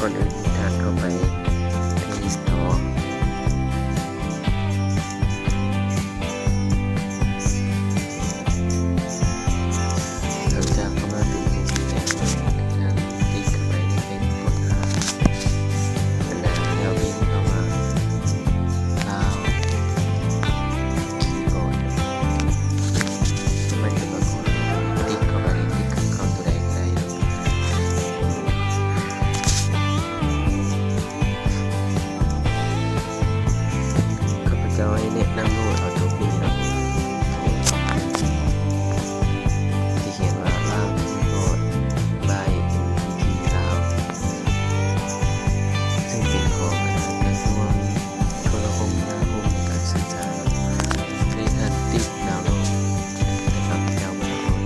ก่อนอื่นทางเข้าไปที่ Store หลังจากเข้ามาเป็นจริงๆแล้วทางติ๊กเข้าไปในเพจค้นหาบรรดาแล้ววิ่งเข้ามาลาวคีย์บอร์ดมันจะปรากฏติ๊กเข้าไปติ๊กเข้าตัวใดก็ได้ข้าพเจ้าให้แนะนำโหลดเอาตัวนี้เนาะที่เขียนว่าลาวคีย์บอร์ด by NTT ลาวซึ่งเป็นของกระทรวงโทรคมนาคมและการสื่อสารในท่านติ๊กดาวน์โหลดแต่ข้าพเจ้าไม่ได้โหลด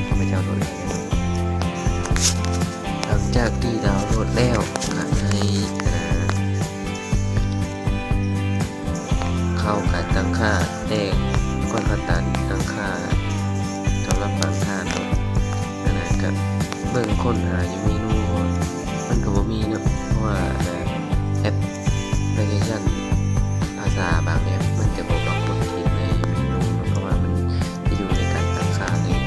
ข้าพเจ้าโหลดได้แล้วหลังจากที่ดาวน์โหลดแล้วก็ให้เข้าการตั้งค่าเลขก่อนเขาตั้งค่าสำหรับฟังค่าเนาะกับเบิ่งค้นหาอยู่เมนูมันก็บ่มีเนาะเพราะว่าแอปพลิเคชันภาษาบางแอปมันจะบ่ปรากฏที่ในเมนูเพราะว่ามันจะอยู่ในการตั้งค่าเลย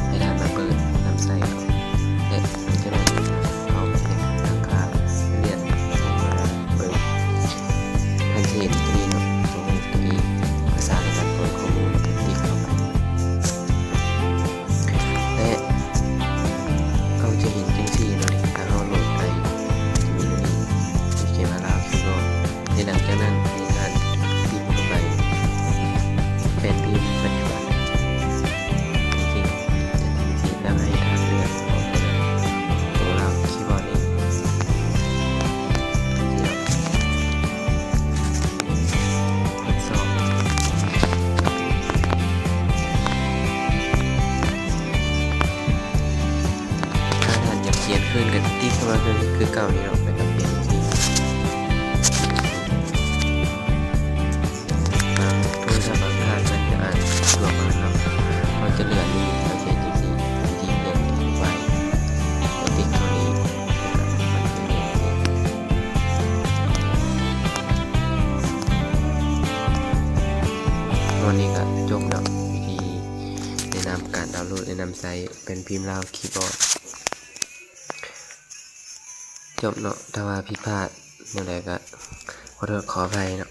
ให้ท่านมาเปิดนำใส่เนาะและจะได้เข้าไปตั้งค่าเรียนเข้ามาเปิดทันทีตัวนี้เนาะตัวนี้ภาษาในการเปิดข้อมูลติ๊กเข้าไปและเขาจะเห็นจังซี่เนาะถ้าเราโหลดไปจะมีตัวนี้ที่เขียนว่าลาวคีย์บอร์ดในหลังจากนั้นในการพิมพ์เข้าไปเป็นพิมพ์ปัจจุบันจริงๆจะมีสีนำให้ทางเลือกออกไปเลยตัวลาวคีย์บอร์ดเองทดสอบถ้าท่านอยากเขียนขึ้นกับติ๊กเข้ามาคือเก่านี่เนาะไปกับเปลี่ยนสีบางโทรศัพท์บางท่านมันจะอ่านตัวมาเนาะเราจะเหลือนี่เราเขียนจังซี่วิธีเขียนทิ้งไว้แล้วติ๊กเท่านี้นะครับมันจะเขียนนี่วันนี้ก็จบแล้ววิธีแนะนำการดาวน์โหลดแนะนำไซต์เป็นพิมพ์ลาวคีย์บอร์ดจบเนาะถ้าว่าผิดพลาดเมื่อไรก็ขอโทษขออภัยเนาะ